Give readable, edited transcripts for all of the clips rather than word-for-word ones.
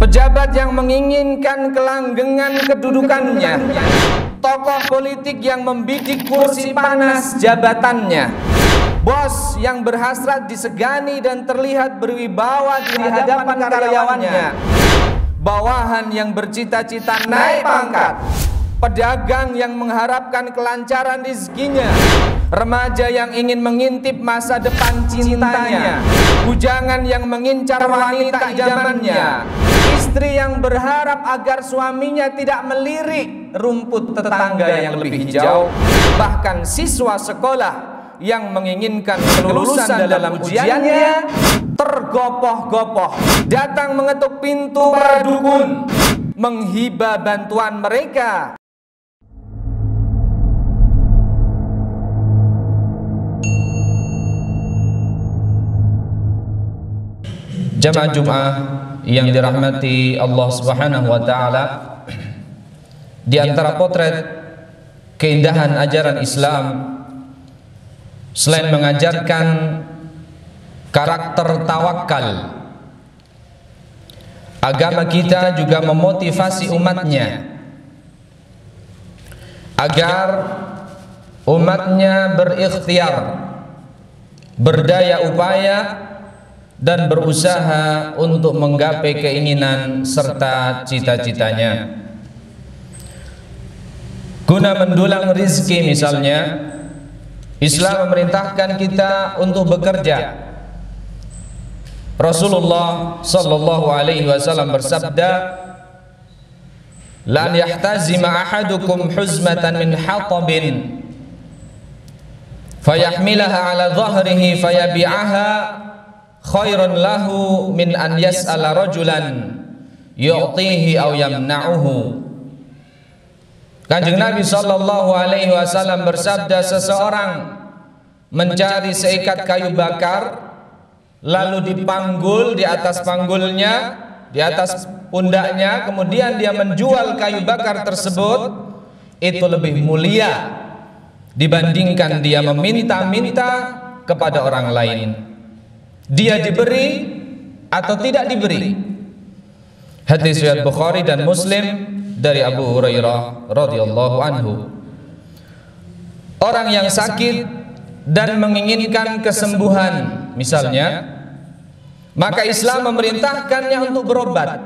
pejabat yang menginginkan kelanggengan kedudukannya, tokoh politik yang membidik kursi panas jabatannya, bos yang berhasrat disegani dan terlihat berwibawa di hadapan karyawannya, bawahan yang bercita-cita naik pangkat, pedagang yang mengharapkan kelancaran rezekinya, remaja yang ingin mengintip masa depan cintanya, bujangan yang mengincar wanita idamannya, istri yang berharap agar suaminya tidak melirik rumput tetangga yang lebih hijau, bahkan siswa sekolah yang menginginkan kelulusan dalam ujiannya tergopoh-gopoh datang mengetuk pintu para dukun, menghibah bantuan mereka. Jamaah Jum'ah yang dirahmati Allah Subhanahu wa taala, di antara potret keindahan ajaran Islam, selain mengajarkan karakter tawakal, agama kita juga memotivasi umatnya agar umatnya berikhtiar, berdaya upaya dan berusaha untuk menggapai keinginan serta cita-citanya. Guna mendulang rizki misalnya, Islam memerintahkan kita untuk bekerja. Rasulullah sallallahu alaihi wasallam bersabda, "Lan yahtazima ahadukum huzmatan min hatabin fayahmilaha ala dhahrihi fayabi'aha khairun lahu min an yas'ala rajulan yu'tihi aw yamna'uhu." Kanjeng Nabi sallallahu alaihi wasallam bersabda, seseorang mencari seikat kayu bakar lalu dipanggul di atas panggulnya, di atas pundaknya, kemudian dia menjual kayu bakar tersebut, itu lebih mulia dibandingkan dia meminta-minta kepada orang lain. Dia diberi atau tidak diberi. Hadis riwayat Bukhari dan Muslim dari Abu Hurairah radhiyallahu anhu. Orang yang sakit dan menginginkan kesembuhan misalnya, maka Islam memerintahkannya untuk berobat.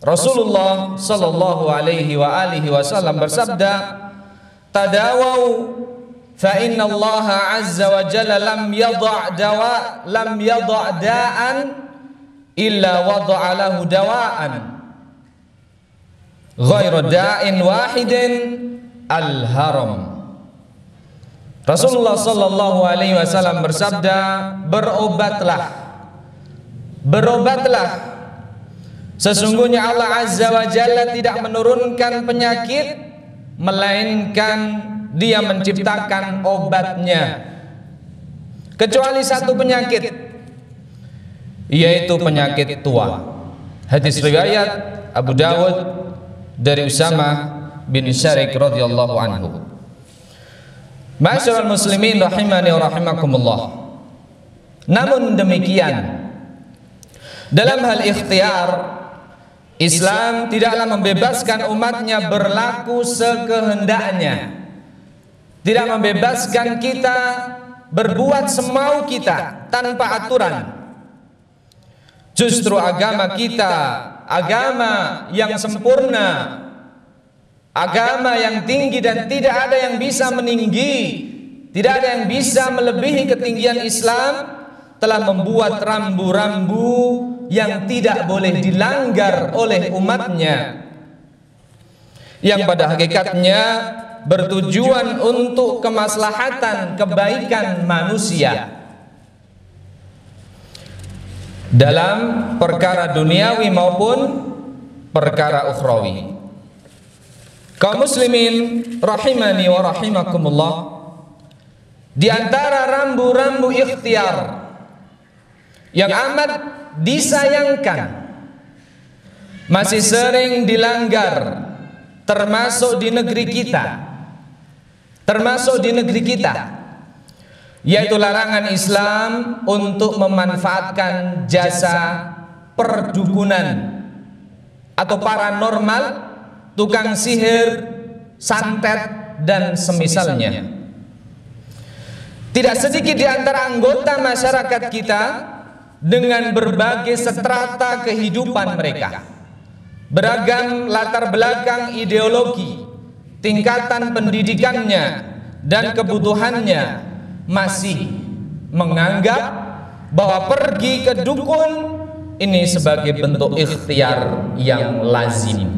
Rasulullah sallallahu alaihi wa alihi wasallam bersabda, "Tadawau fa inna Allah azza wa jalla lam yadha' da'an illa wada'a lahu dawa'an ghairu da'in wahidin al-haram." Rasulullah sallallahu alaihi wasallam bersabda, berobatlah, berobatlah, sesungguhnya Allah azza wa jalla tidak menurunkan penyakit melainkan Dia menciptakan obatnya, kecuali satu penyakit, yaitu penyakit tua. Hadis riwayat Abu Dawud dari Usamah bin Syarik radhiyallahu anhu. Ma'asyiral muslimin rahimani wa rahimakumullah. Namun demikian, dalam hal ikhtiar, Islam tidaklah membebaskan umatnya berlaku sekehendaknya, tidak membebaskan kita berbuat semau kita tanpa aturan. Justru agama kita, agama yang sempurna, agama yang tinggi dan tidak ada yang bisa meninggi, tidak ada yang bisa melebihi ketinggian Islam, telah membuat rambu-rambu yang tidak boleh dilanggar oleh umatnya, yang pada hakikatnya bertujuan untuk kemaslahatan kebaikan manusia dalam perkara duniawi maupun perkara ukhrawi. Kaum muslimin rahimani wa rahimakumullah, di antara rambu-rambu ikhtiar yang amat disayangkan masih sering dilanggar, termasuk di negeri kita, yaitu larangan Islam untuk memanfaatkan jasa perdukunan atau paranormal, tukang sihir, santet, dan semisalnya. Tidak sedikit di antara anggota masyarakat kita dengan berbagai strata kehidupan mereka, beragam latar belakang ideologi, tingkatan pendidikannya, dan kebutuhannya, masih menganggap bahwa pergi ke dukun ini sebagai bentuk ikhtiar yang lazim.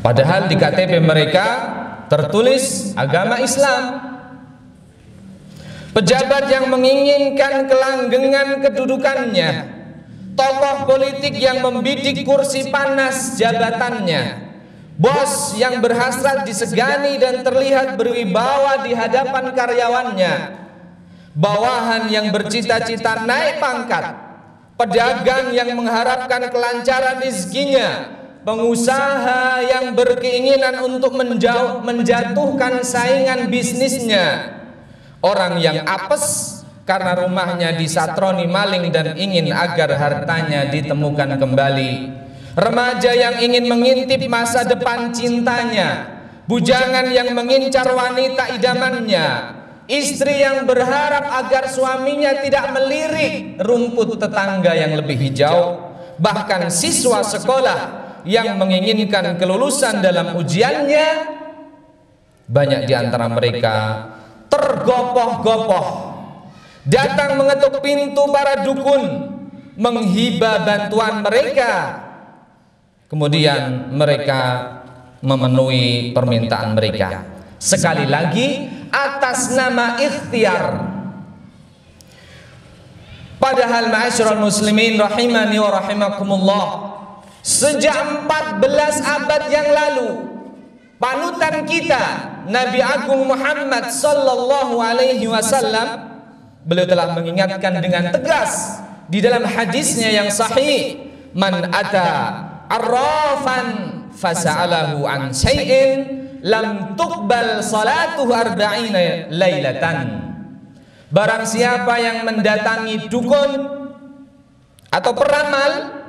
Padahal di KTP mereka tertulis agama Islam. Pejabat yang menginginkan kelanggengan kedudukannya, tokoh politik yang membidik kursi panas jabatannya, bos yang berhasrat disegani dan terlihat berwibawa di hadapan karyawannya, bawahan yang bercita-cita naik pangkat, pedagang yang mengharapkan kelancaran rezekinya, pengusaha yang berkeinginan untuk menjatuhkan saingan bisnisnya, orang yang apes karena rumahnya disatroni maling dan ingin agar hartanya ditemukan kembali, remaja yang ingin mengintip masa depan cintanya, bujangan yang mengincar wanita idamannya, istri yang berharap agar suaminya tidak melirik rumput tetangga yang lebih hijau, bahkan siswa sekolah yang menginginkan kelulusan dalam ujiannya. Banyak di antara mereka tergopoh-gopoh datang mengetuk pintu para dukun, menghibah bantuan mereka, kemudian mereka memenuhi permintaan mereka, sekali lagi atas nama ikhtiar. Padahal ma'asyiral muslimin rahimani wa rahimakumullah, sejak 14 abad yang lalu panutan kita Nabi Agung Muhammad sallallahu alaihi wasallam, beliau telah mengingatkan dengan tegas di dalam hadisnya yang sahih, man ata arrafan fasa'alahu an syai'in lam tuqbal salatuhu arba'ina lailatan. Barang siapa yang mendatangi dukun atau peramal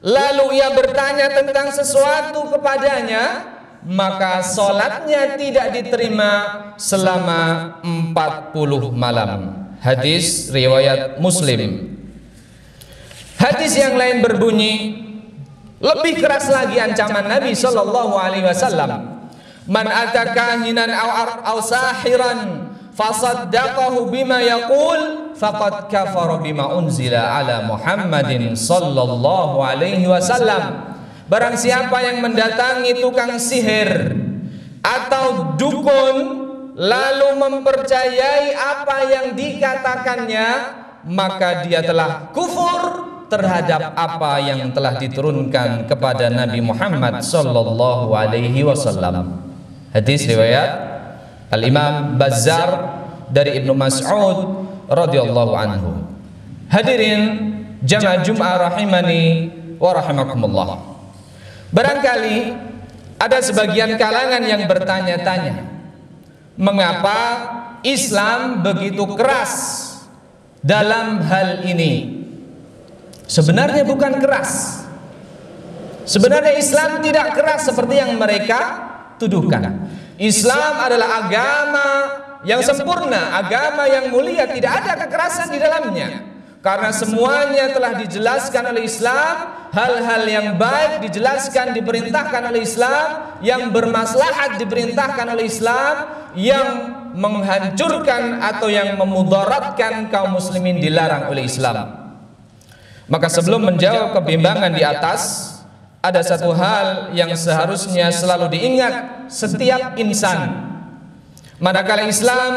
lalu ia bertanya tentang sesuatu kepadanya, maka solatnya tidak diterima selama 40 malam. Hadis riwayat Muslim. Hadis yang lain berbunyi lebih keras lagi ancaman Nabi sallallahu alaihi wasallam, man atakahinan aw sahiran fasaddaqahu bima yaqul faqad kafara bima unzila ala Muhammadin sallallahu alaihi wasallam. Barang siapa yang mendatangi tukang sihir atau dukun lalu mempercayai apa yang dikatakannya, maka dia telah kufur terhadap apa yang telah diturunkan kepada Nabi Muhammad sallallahu alaihi wasallam. Hadis riwayat Al-Imam Bazzar dari Ibnu Mas'ud radhiyallahu anhu. Hadirin jamaah Jum'ah rahimani wa rahimakumullah. Barangkali ada sebagian kalangan yang bertanya-tanya, mengapa Islam begitu keras dalam hal ini? Sebenarnya bukan keras. Sebenarnya Islam tidak keras seperti yang mereka tuduhkan. Islam adalah agama yang sempurna, agama yang mulia, tidak ada kekerasan di dalamnya. Karena semuanya telah dijelaskan oleh Islam, hal-hal yang baik dijelaskan, diperintahkan oleh Islam, yang bermaslahat diperintahkan oleh Islam, yang menghancurkan atau yang memudaratkan kaum muslimin dilarang oleh Islam. Maka sebelum menjawab kebimbangan di atas, ada satu hal yang seharusnya selalu diingat setiap insan. Manakala Islam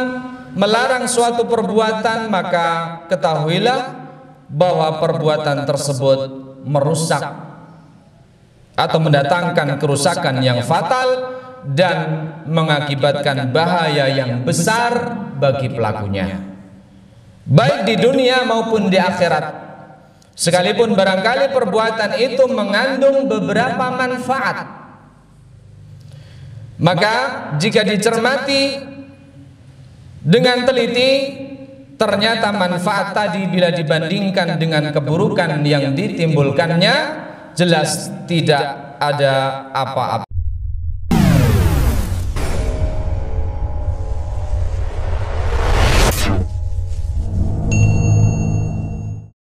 melarang suatu perbuatan, maka ketahuilah bahwa perbuatan tersebut merusak atau mendatangkan kerusakan yang fatal dan mengakibatkan bahaya yang besar bagi pelakunya, baik di dunia maupun di akhirat. Sekalipun barangkali perbuatan itu mengandung beberapa manfaat, maka jika dicermati dengan teliti, ternyata manfaat tadi bila dibandingkan dengan keburukan yang ditimbulkannya jelas tidak ada apa-apa.